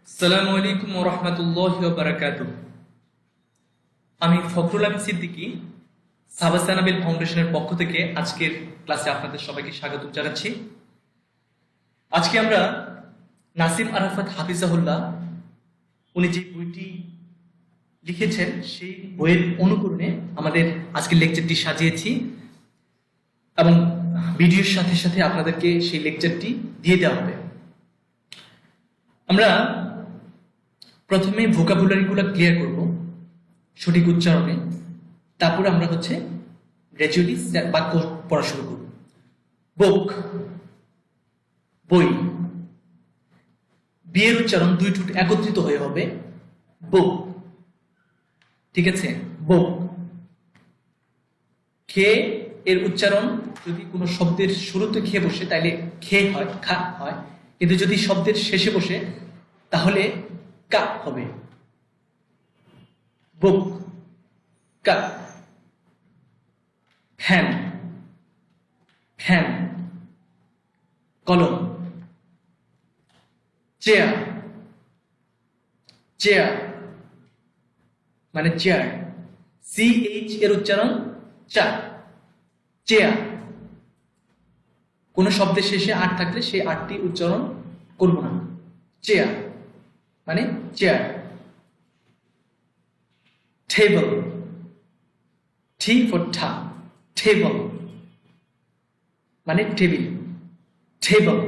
আসসালামু আলাইকুম ওয়া রাহমাতুল্লাহি ওয়া বারাকাতুহু। আমি ফখরুল আমিন সিদ্দিকী সাবাসানাবিল ফাউন্ডেশনের পক্ষ থেকে আজকের ক্লাসে আপনাদের সবাইকে স্বাগত জানাচ্ছি। আজকে আমরা নাসিম আরাফাত হাফিজাহুল্লাহ উনি যে বইটি লিখেছেন সেই বইয়ের অনুকরণে আমাদের আজকের লেকচারটি সাজিয়েছি এবং ভিডিওর সাথে সাথে আপনাদেরকে সেই লেকচারটি দিয়ে দেওয়া হবে। আমরা প্রথমে ভোকাবুলারিগুলো ক্লিয়ার করব সঠিক উচ্চারণে, তারপরে আমরা গ্র্যাজুয়ালি বাক্য পড়া শুরু করব। বুক বই, বিয়ের উচ্চারণ দুই ঠোঁট একত্রিত হয়ে হবে বুক, ঠিক আছে? বুক। খে এর উচ্চারণ যদি কোনো শব্দের শুরুতে খে বসে তাহলে খে হয়, খা হয়, কিন্তু যদি শব্দের শেষে বসে তাহলে কা হবে। বুক, কা। Fan, fan. কলম। চেয়ার, চেয়ার মানে চেয়ার। CH এর উচ্চারণ চা, চেয়ার। কোন শব্দের শেষে আট থাকলে সেই আটটি উচ্চারণ করব না। চেয়ার মানে চেয়ার। টেবল, টি ফর ঠা, টেবল মানে table, table,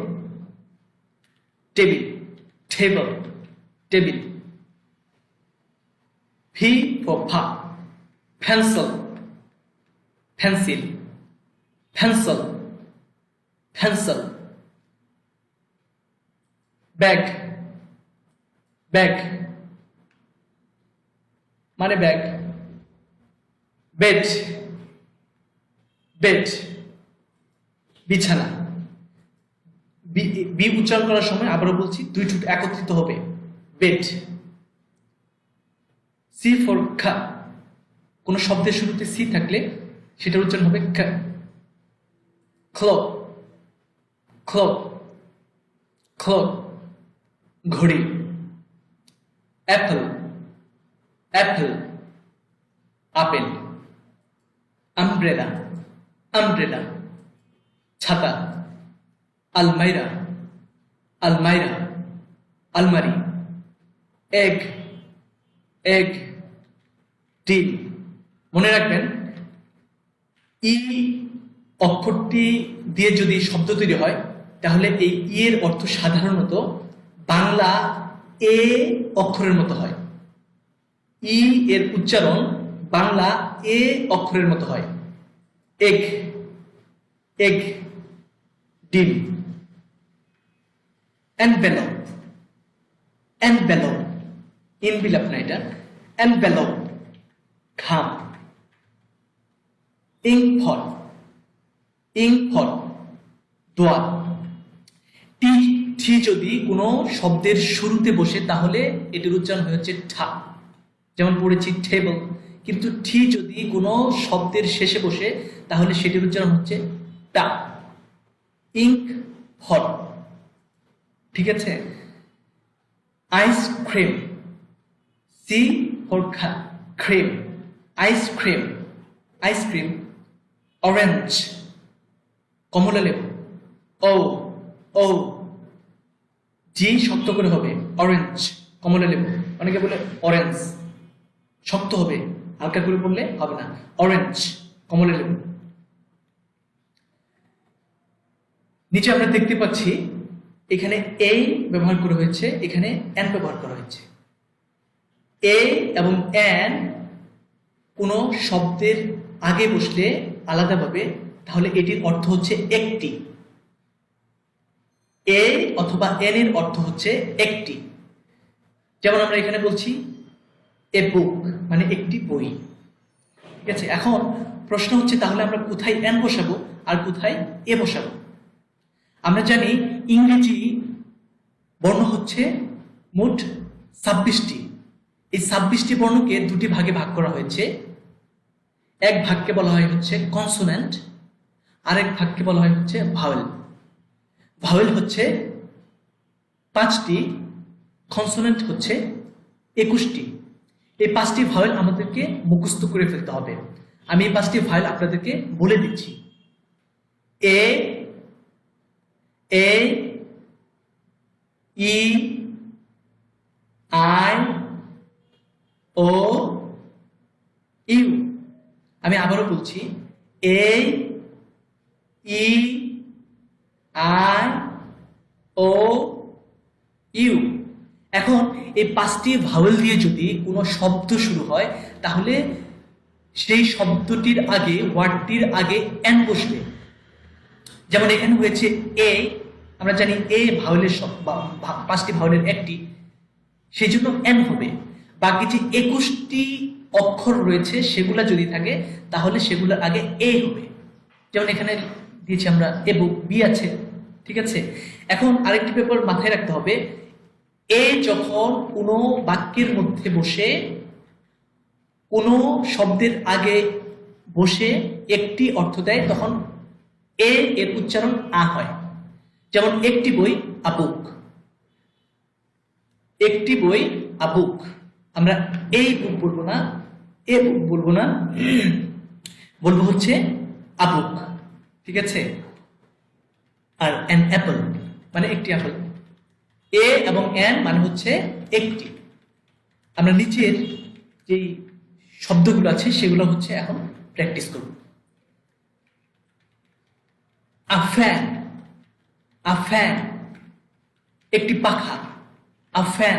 table, table, table. V for ভা, pencil, pencil, pencil, pencil. Bag, bag মানে ব্যাগ। বেড, বেড বিছানা। বি উচ্চারণ করার সময় আবারও বলছি দুই ঠোঁট একত্রিত হবে বেড। সি ফর খা, কোন শব্দের শুরুতে সি থাকলে সেটার উচ্চারণ হবে খ। ক্লক, ক্লক, ক্লক ঘড়ি। Apple, Apple apple. Umbrella, umbrella ছাতা। আলমাইরা, আলমাইরা আলমারি। এগ, এগ ডিম। মনে রাখবেন ই অক্ষরটি দিয়ে যদি শব্দ তৈরি হয় তাহলে এই ই এর অর্থ সাধারণত বাংলা এ অক্ষরের মতো হয়। ই এর উচ্চারণ বাংলা এ অক্ষরের মতো হয়। এগ, এগ ডিম। এনভেলপ, এনভেলপ ইনভিলাপ না এটা, এনভেলপ খাম। ইঙ্ক ফল, ইঙ্ক ফল দোয়াত। টি, টি যদি কোনো শব্দের শুরুতে বসে তাহলে এটির উচ্চারণ হচ্ছে ঠা, যেমন পড়েছি টেবল। কিন্তু টি যদি কোনো শব্দের শেষে বসে তাহলে সেটির উচ্চারণ হচ্ছে টা। ইঙ্ক ফল, ঠিক আছে? আইসক্রিম, সি ফর খা, ক্রিম, আইসক্রিম, আইসক্রিম। অরেঞ্জ কমলা লেবু। ও, ও জি শক্ত করে হবে অরেঞ্জ, কমলা লেবু। অনেকে বলে অরেঞ্জ, শক্ত হবে, হালকা করে বললে হবে না। অরেঞ্জ কমলা লেবু। নিচে আমরা দেখতে পাচ্ছি এখানে এ ব্যবহার করা হয়েছে, এখানে এন ব্যবহার করা হয়েছে। এ এবং এন কোন শব্দের আগে বসলে আলাদাভাবে তাহলে এটির অর্থ হচ্ছে একটি। এ অথবা এন এর অর্থ হচ্ছে একটি। যেমন আমরা এখানে বলছি এ বুক মানে একটি বই, ঠিক আছে? এখন প্রশ্ন হচ্ছে তাহলে আমরা কোথায় এন বসাবো আর কোথায় এ বসাবো? আমরা জানি ইংরেজি বর্ণ হচ্ছে মোট 26টি। এই 26টি বর্ণকে দুটি ভাগে ভাগ করা হয়েছে। এক ভাগকে বলা হয় হচ্ছে কনসোনেন্ট, আরেক ভাগকে বলা হয় হচ্ছে ভাওয়েল। ভাওয়েল হচ্ছে 5টি, কনসোনেন্ট হচ্ছে 21টি। এই 5টি ভাওয়েল আমাদেরকে মুখস্থ করে ফেলতে হবে। আমি এই 5টি ভাওয়েল আপনাদেরকে বলে দিচ্ছি। এ, এ, ই, আই, ও, ইউ। আমি আবারও বলছি, এ, ই, আই, ও, ইউ। এখন এই 5টি ভাওয়েল দিয়ে যদি কোনো শব্দ শুরু হয় তাহলে সেই শব্দটির আগে, ওয়ার্ডটির আগে এন বসবে। যেমন এখানে হয়েছে এ, আমরা জানি এ ভাওয়েলের 5টি ভাওয়েলের একটি, সেই জন্য এন হবে। বাকি যে 21টি অক্ষর রয়েছে সেগুলা যদি থাকে তাহলে সেগুলোর আগে এ হবে। যেমন এখানে দিয়েছি আমরা এ বুক, বি আছে, ঠিক আছে। এখন আরেকটি ব্যাপার মাথায় রাখতে হবে, এ যখন কোনো বাক্যের মধ্যে বসে কোনো শব্দের আগে বসে একটি অর্থ দেয় তখন এ এর উচ্চারণ আ হয়। যেমন একটি বই আবুক, একটি বই আবুক। আমরা এই বুক বলবো না, এ বুক বলবো না, বলবো হচ্ছে আবুক, ঠিক আছে। আর অ্যান অ্যাপল মানে একটি আপেল। এ এবং এন মানে হচ্ছে একটি। আমরা নিচের যেই শব্দগুলো আছে সেগুলো হচ্ছে এখন প্র্যাকটিস করব। আ ফ্যান, আ ফ্যান একটি পাখা, আ ফ্যান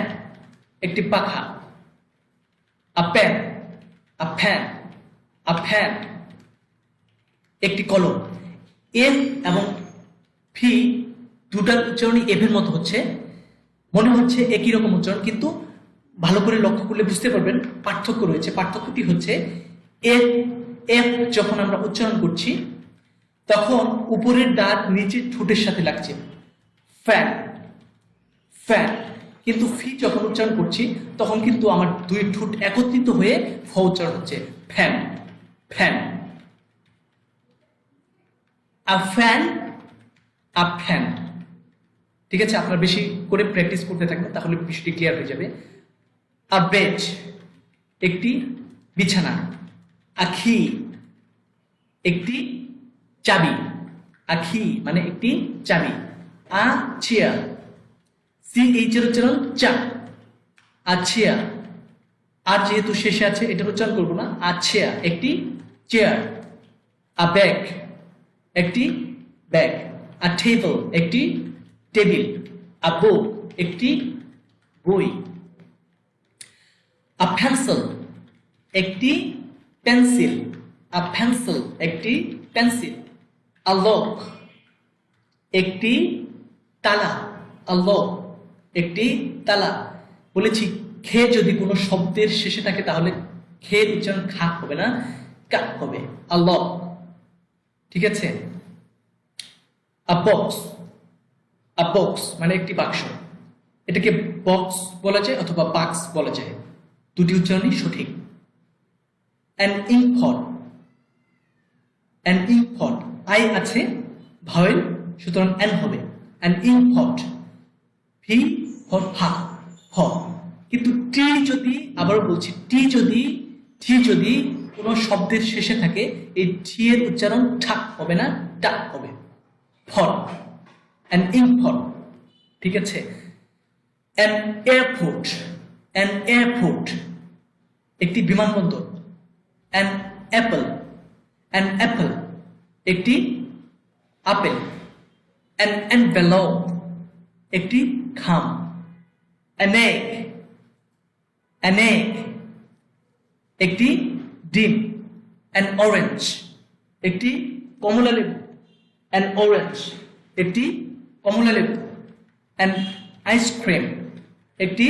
একটি পাখা। A pen, a fan, a fan একটি কলম। এফ এবং ফি দুটার উচ্চারণই এফ এর মতো হচ্ছে, মনে হচ্ছে একই রকম উচ্চারণ, কিন্তু ভালো করে লক্ষ্য করলে বুঝতে পারবেন পার্থক্য রয়েছে। পার্থক্যটি হচ্ছে এফ, এফ যখন আমরা উচ্চারণ করছি তখন উপরের দাঁত নিচের ঠোঁটের সাথে লাগছে, ফ্যান, ফ্যান। কিন্তু ফি যখন উচ্চারণ করছি তখন কিন্তু আমার দুই ঠোঁট একত্রিত হয়ে ফ উচ্চারণ হচ্ছে, fan, fan. A fan, a fan, ঠিক আছে। আপনারা বেশি করে প্র্যাকটিস করতে থাকবেন তাহলে বিষয়টি ক্লিয়ার হয়ে যাবে। আ বেড একটি বিছানা, আখি একটি চাবি, আখি মানে একটি চাবি। আ চেয়ার, সি এইচ এর উচ্চারণ চা, আছিয়া। আর যেহেতু শেষে আছে এটার উচ্চারণ করবো না, আছিয়া একটি চেয়ার। আ ব্যাগ একটি ব্যাগ, আ টেবল একটি টেবিল, আ বুক একটি বই। আ পেন্সিল একটি পেন্সিল, আ পেন্সিল একটি পেন্সিল। আ লক একটি তালা, আ লক একটি তালা। বলেছি খে যদি কোনো শব্দের শেষে থাকে তাহলে খে উচ্চারণ খা হবে না, কা হবে, আ লক, ঠিক আছে। আ বক্স, আ বক্স মানে একটি বাক্স, এটাকে বক্স বলা যায় অথবা বাক্স বলা যায়, দুটি উচ্চারণই সঠিক। অ্যান ইঙ্কপট, অ্যান ইঙ্কপট, আই আছে ভাওয়েল সুতরাং এন হবে, অ্যান ইঙ্কপট, ভি ফর ফা, হ। কিন্তু টি যদি, আবারও বলছি, টি যদি কোনো শব্দের শেষে থাকে এই টি এর উচ্চারণ ঠাক হবে না, টাক হবে, ফট, অ্যান ইঙ্কপট, ঠিক আছে। অ্যান এয়ারপোর্ট, অ্যান এয়ারপোর্ট একটি বিমানবন্দর। অ্যান অ্যাপল, অ্যান অ্যাপল একটি আপেল। অ্যান এনভেলপ একটি খাম। অ্যান এগ, অ্যান এগ একটি ডিম। অ্যান অরেঞ্জ একটি কমলা লেবু, অ্যান অরেঞ্জ একটি কমলা লেবু। অ্যান আইসক্রিম একটি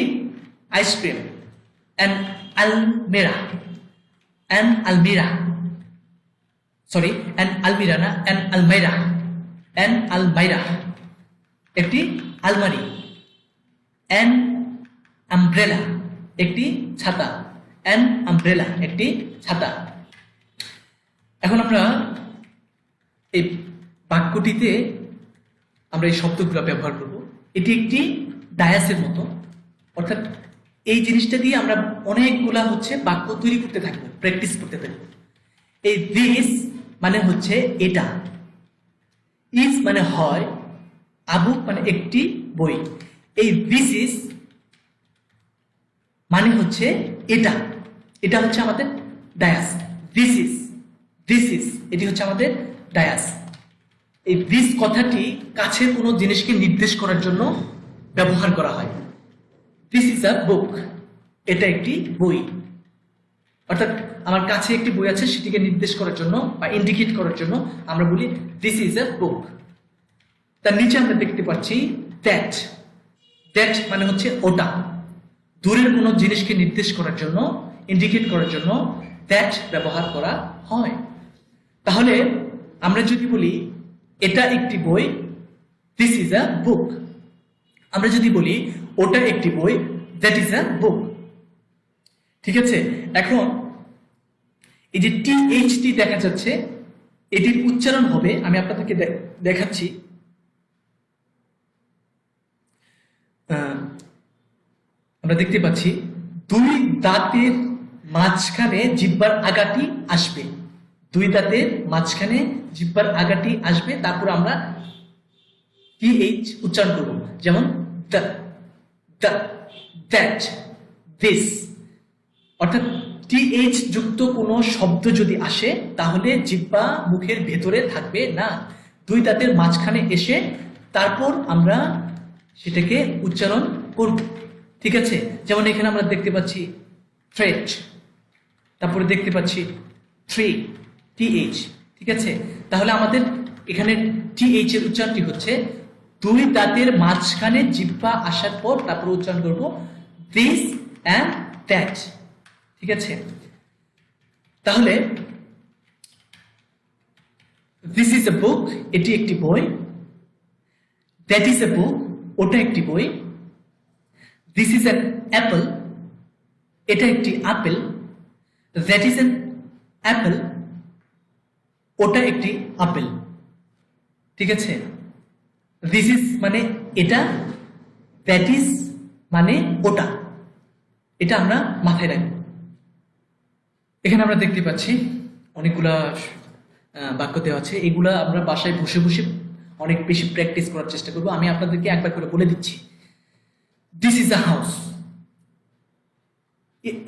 ice cream. An almirah, an almirah, sorry an almirah না, অ্যান আলমাইরা, অ্যান আলমাইরা একটি আলমারি। অ্যান আমব্রেলা একটি ছাতা, অ্যান আমব্রেলা একটি ছাতা। এখন আমরা এই বাক্যটিতে আমরা এই শব্দগুলো ব্যবহার করব। এটি একটি ডায়াসের মতো, অর্থাৎ এই জিনিসটা দিয়ে আমরা অনেকগুলা হচ্ছে বাক্য তৈরি করতে থাকবো, প্র্যাকটিস করতে থাকবো। এই দিস মানে হচ্ছে এটা, ইজ মানে হয়, আ বুক মানে একটি বই। এই দিস ইজ মানে হচ্ছে এটা, এটা হচ্ছে আমাদের ডায়াস। দিস ইজ এটি হচ্ছে আমাদের ডায়াস। এই দিস কথাটি কাছের কোনো জিনিসকে নির্দেশ করার জন্য ব্যবহার করা হয়। দিস ইজ আ বুক, এটা একটি বই। অর্থাৎ আমার কাছে একটি বই আছে সেটিকে নির্দেশ করার জন্য বা ইন্ডিকেট করার জন্য আমরা বলি দিস ইজ আ বুক। তার নিচে আমরা দেখতে পাচ্ছি দ্যাট, দ্যাট মানে হচ্ছে ওটা। দূরের কোনো জিনিসকে নির্দেশ করার জন্য, ইন্ডিকেট করার জন্য দ্যাট ব্যবহার করা হয়। তাহলে আমরা যদি বলি এটা একটি বই, দিস ইজ আ বুক। আমরা যদি বলি ওটা একটি বই, দ্যাট ইজ আ বুক। ঠিক আছে, এখন এই যে টি দেখা যাচ্ছে, এটির উচ্চারণ হবে, আমি আপনাদেরকে দেখাচ্ছি। আমরা দেখতে পাচ্ছি দুই দাঁতের মাঝখানে জিহ্বার আগাটি আসবে, দুই দাঁতের মাঝখানে জিহ্বার আগাটি আসবে, তারপর আমরা টিএইচ উচ্চারণ করব, যেমন দ্য, দ্য, দ্যাট, দিস। অর্থাৎ টিএইচ যুক্ত কোনো শব্দ যদি আসে তাহলে জিহ্বা মুখের ভেতরে থাকবে না, দুই দাঁতের মাঝখানে এসে তারপর আমরা সেটাকে উচ্চারণ করব। ঠিক আছে, যেমন এখানে আমরা দেখতে পাচ্ছি থ্রেট, তারপরে দেখতে পাচ্ছি ট্রি, টিএইচ। ঠিক আছে, তাহলে আমাদের এখানে টিএইচ এর উচ্চারণটি হচ্ছে দুই দাঁতের মাঝখানে জিহ্বা আসার পর তারপর উচ্চারণ করব দিস অ্যান্ড দ্যাট। ঠিক আছে, তাহলে দিস ইজ এ বুক, এটি একটি বই। দ্যাট ইজ এ বুক, ওটা একটি বই। দিস ইজ অ্যান অ্যাপল, এটা একটি apple. That is an Apple, ওটা একটি আপেল। ঠিক আছে, দিস ইজ মানে এটা, দ্যাট ইজ মানে ওটা, এটা আমরা মাথায় রাখবো। এখানে আমরা দেখতে পাচ্ছি অনেকগুলা বাক্য দেওয়া আছে, এগুলা আমরা বাসায় বসে বসে অনেক বেশি প্র্যাকটিস করার চেষ্টা করবো। আমি আপনাদেরকে একবার করে বলে দিচ্ছি। দিস ইজ আ হাউস,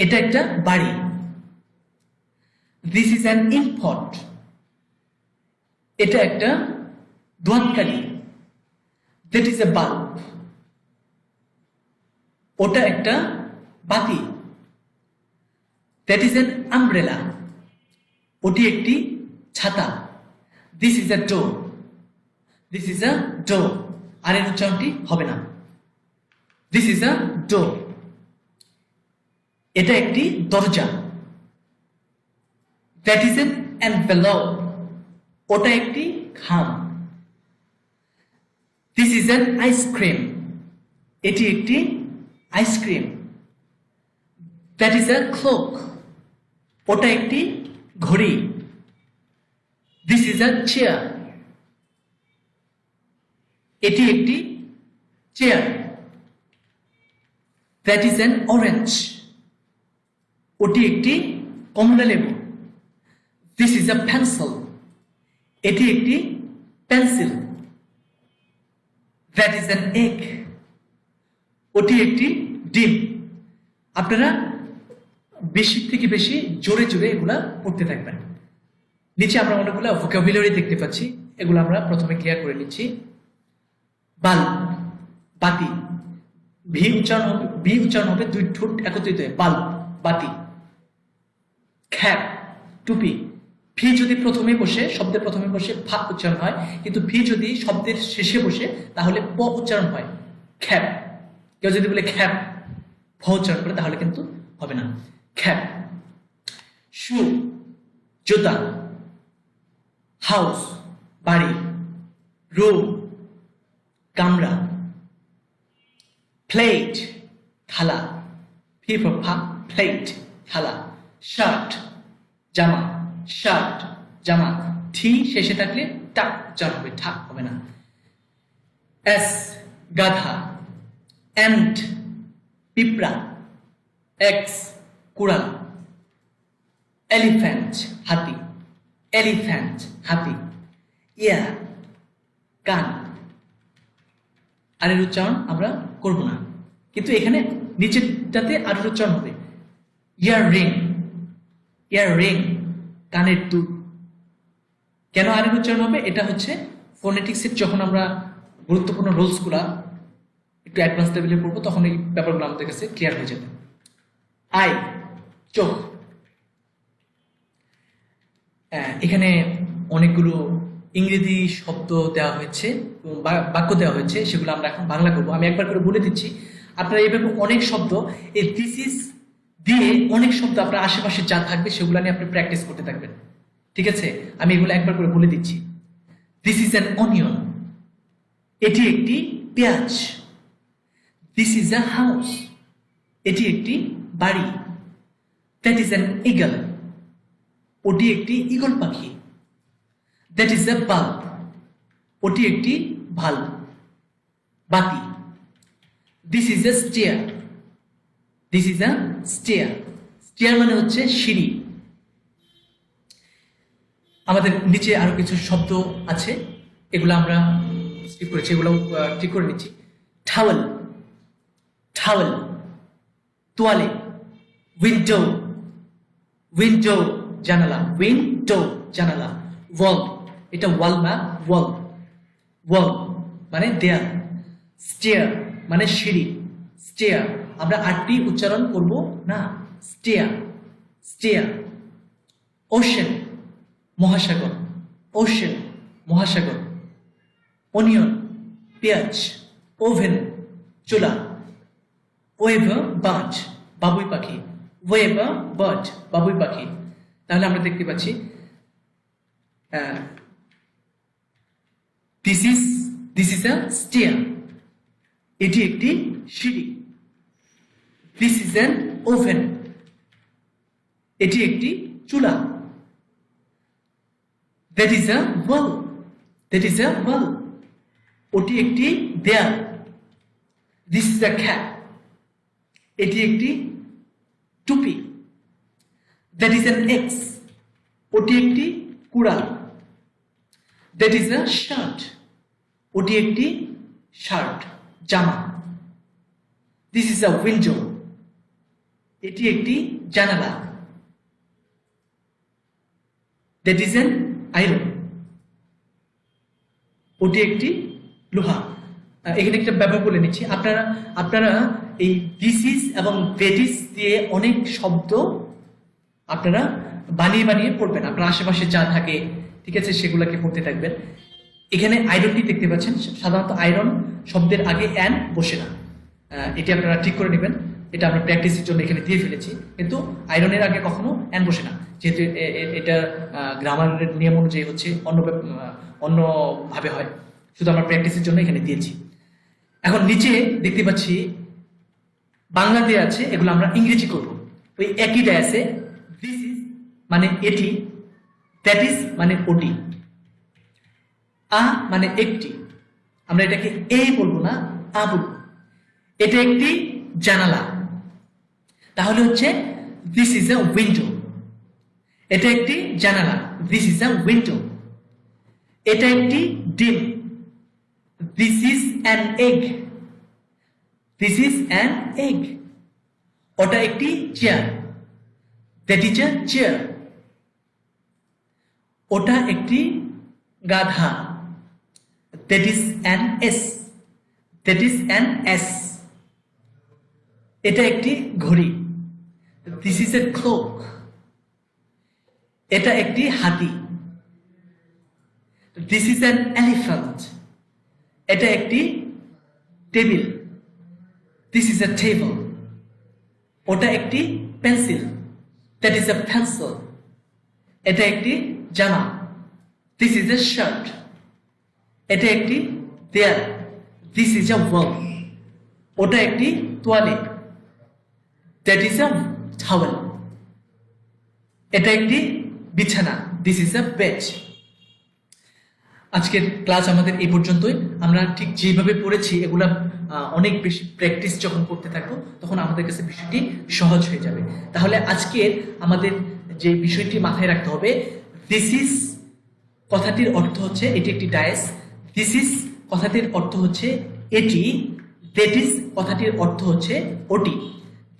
এটা একটা বাড়ি। দিস ইজ অ্যান ইনফন্ট, এটা একটা দোয়াতকারী। দ্যাট ইজ এ বাল্ব, ওটা একটা বাতি। দ্যাট ইজ অ্যান আমব্রেলা, ওটি একটি ছাতা। This is a door, this is a door, আর এর উচ্চারণটি হবে না। দিস ইজ আ ডোর, এটা একটি দরজা। দ্যাট ইজ এন এনভেলপ, ওটা একটি খাম। দিস ইজ অ্যান আইসক্রিম, এটি একটি ice cream. That is a clock, ওটা একটি ঘড়ি। দিস ইজ আ চেয়ার, এটি একটি chair. That is an orange, ওটি একটি কমলা লেবু। দিস ইজ আ পেন্সিল, এটি একটি pencil. That is an egg, ওটি একটি ডিম। আপনারা বেশি থেকে বেশি জোরে জোরে এগুলা পড়তে থাকবেন। নিচে আমরা অনেকগুলো ভোকাবুলারি দেখতে পাচ্ছি, এগুলো আমরা প্রথমে ক্লিয়ার করে নিচ্ছি। বাল্ব, বাতি, ভি উচ্চারণ হবে দুই ঠোঁট একত্রিত হয়ে, বাল্ব, বাতি। খ্যাপ, টুপি। ভি যদি প্রথমে বসে, শব্দের প্রথমে বসে ফা উচ্চারণ হয়, কিন্তু ভি যদি শব্দের শেষে বসে তাহলে প উচ্চারণ হয়, খ্যাপ। কেউ যদি বলে খ্যাপ ভ উচ্চারণ করে তাহলে কিন্তু হবে না, খ্যাপ। শু, জুতা। হাউস, বাড়ি। রুম, কামরা। প্লেট, থালা। ফি ফর ফা, প্লেট, থালা। শার্ট, জামা, শার্ট, জামা। ঠি শেষে থাকলে টা উচ্চারণ হবে, ঠা হবে না। এস, গাধা। এন্ট, পিঁপড়া, এক্স কুড়াল, এলিফ্যান্ট হাতি, এলিফ্যান্ট হাতি, ইয়ার কান। আর এর উচ্চারণ আমরা করব না, কিন্তু এখানে নিচেরটাতে আর উচ্চারণ হবে। ইয়ার রিং কানের দুল। কেন আর এর উচ্চারণ হবে? এটা হচ্ছে ফোনেটিক্সের যখন আমরা গুরুত্বপূর্ণ রুলসগুলা একটু অ্যাডভান্স লেভেলে পড়বো তখন এই ব্যাপারগুলো আমাদের কাছে ক্লিয়ার হয়ে যাবে। আই চোখ। এখানে অনেকগুলো ইংরেজি শব্দ দেওয়া হয়েছে, বাক্য দেওয়া হয়েছে, সেগুলো আমরা এখন বাংলা করবো। আমি একবার করে বলে দিচ্ছি, আপনারা এইভাবে অনেক শব্দ এই দিস ইজ দিয়ে অনেক শব্দ আপনার আশেপাশে যা থাকবে সেগুলো নিয়ে আপনি প্র্যাকটিস করতে থাকবেন, ঠিক আছে? আমি এগুলো একবার করে বলে দিচ্ছি। দিস ইজ অ্যান অনিয়ন, এটি একটি পেঁয়াজ। দিস ইজ আ হাউস, এটি একটি বাড়ি। দ্যাট ইজ অ্যান ইগল, ওটি একটি ঈগল পাখি। দ্যাট ইজ আ বাল্ব, ওটি একটি ভাল্ব, বাতি। This is a stair, this is a stair. Stair মানে হচ্ছে সিঁড়ি। আমাদের নিচে আরো কিছু শব্দ আছে, এগুলো আমরা স্কিপ করেছি, এগুলো ঠিক করে নিচ্ছি। টাওয়েল, টাওয়েল তোয়ালে। উইন্ডো, উইন্ডো জানালা, উইন্ডো জানালা। ওয়াল, এটা ওয়াল না ওয়াল, ওয়াল মানে দেয়াল। স্টেয়ার মানে সিঁড়ি, স্টেয়ার আমরা আটটি উচ্চারণ করব না, স্টেয়ার, স্টেয়ার। ওশেন মহাসাগর, ওশেন মহাসাগর। অনিয়ন পেঁয়াজ, ওভেন চুলা। ওয়েভার বার্ড বাবুই পাখি, ওয়েভার বার্ড বাবুই পাখি। তাহলে আমরা দেখতে পাচ্ছি দিস ইজ আ স্টেয়ার, এটি একটি সিঁড়ি। দিস ইজ অ্যান ওভেন, এটি একটি চুলা। That is a wall, that is a wall, ওটি একটি দেয়াল। দিস ইজ আ ক্যাপ, এটি একটি টুপি। দ্যাট ইজ অ্যান এক্স, ওটি একটি কুড়াল। দ্যাট ইজ আ শার্ট, ওটি একটি শার্ট জামা। দিস ইজ আ উইন্ডো, এটি একটি জানালা। দ্যাট ইজ অ্যান আয়রন, ওটি একটি লোহা। এখানে একটা ব্যাপার বলে নিচ্ছি, আপনারা এই দিস ইজ এবং দ্যাট ইজ দিয়ে অনেক শব্দ আপনারা বানিয়ে বানিয়ে পড়বেন, আপনার আশেপাশে যা থাকে, ঠিক আছে, সেগুলোকে পড়তে থাকবেন। এখানে আয়রনটি দেখতে পাচ্ছেন, সাধারণত আয়রন শব্দের আগে অ্যান বসে না, এটি আপনারা ঠিক করে নেবেন। এটা আমরা প্র্যাকটিসের জন্য এখানে দিয়ে ফেলেছি, কিন্তু আয়রনের আগে কখনো অ্যান বসে না, যেহেতু এটা গ্রামারের নিয়ম অনুযায়ী হচ্ছে অন্যভাবে হয়, শুধু আমরা প্র্যাকটিসের জন্য এখানে দিয়েছি। এখন নিচে দেখতে পাচ্ছি বাংলা দিয়ে আছে, এগুলো আমরা ইংরেজি করব। ওই একইটা আছে, দিস ইজ মানে এটি, দ্যাট ইজ মানে ওটি, আ মানে একটি, আমরা এটাকে এ বলবো না, আ বলবো। এটা একটি জানালা, তাহলে হচ্ছে দিস ইজ আ উইন্ডো। এটা একটি জানালা, দিস ইজ আ উইন্ডো। এটা একটি ডিম, this is an egg, this is an egg. ওটা একটি chair, that is a chair. ওটা একটি গাধা, that is an S, that is an S. এটা একটি ঘড়ি, দিস ইজ এ ক্লক। এটা একটি হাতি, দিস ইজ অ্যান এলিফ্যান্ট। এটা একটি table, this is a table. ওটা একটি pencil, that is a pencil. এটা একটি জামা, দিস ইজ এ শার্ট। এটা একটি দেয়াল, দিস ইজ এ ওয়াল। ওটা একটি তোয়ালে, দ্যাট ইজ এ টাওয়েল। এটা একটি বিছানা, দিস ইজ এ বেড। আজকের ক্লাস আমাদের এই পর্যন্তই। আমরা ঠিক যেভাবে পড়েছি এগুলা অনেক বেশি প্র্যাকটিস যখন করতে থাকবো তখন আমাদের কাছে বিষয়টি সহজ হয়ে যাবে। তাহলে আজকের আমাদের যে বিষয়টি মাথায় রাখতে হবে, দিস ইজ কথাটির অর্থ হচ্ছে এটি একটি ডায়েস, দিস ইজ কথাটির অর্থ হচ্ছে এটি, দ্যাট ইজ কথাটির অর্থ হচ্ছে ওটি।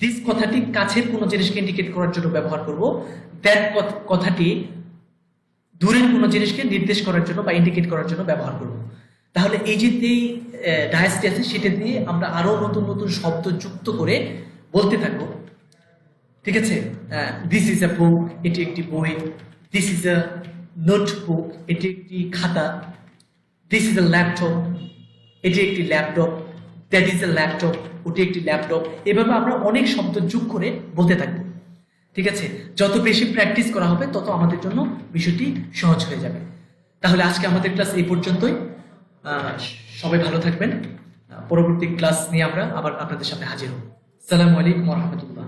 দিস কথাটি কাছের কোনো জিনিসকে ইন্ডিকেট করার জন্য ব্যবহার করব, দ্যাট কথাটি দূরের কোনো জিনিসকে নির্দেশ করার জন্য বা ইন্ডিকেট করার জন্য ব্যবহার করব। তাহলে এই যে ডায়াসটি আছে সেটা দিয়ে আমরা আরো নতুন নতুন শব্দ যুক্ত করে বলতে থাকবো। ঠিক আছে, দিস ইজ আ বুক, এটি একটি বই। দিস ইজ আ নোটবুক, এটি একটি খাতা। দিস ইজ আ ল্যাপটপ, এটি একটি laptop. That is a laptop, ওটি একটি ল্যাপটপ। এভাবে আমরা অনেক শব্দ যোগ করে বলতে থাকবো। ঠিক আছে, যত বেশি প্র্যাকটিস করা হবে তত আমাদের জন্য বিষয়টি সহজ হয়ে যাবে। তাহলে আজকে আমাদের ক্লাস এই পর্যন্তই। সবাই ভালো থাকবেন। পরবর্তী ক্লাস নিয়ে আমরা আবার আপনাদের সামনে হাজির হব। আসসালামু আলাইকুম ওয়া রাহমাতুল্লাহ।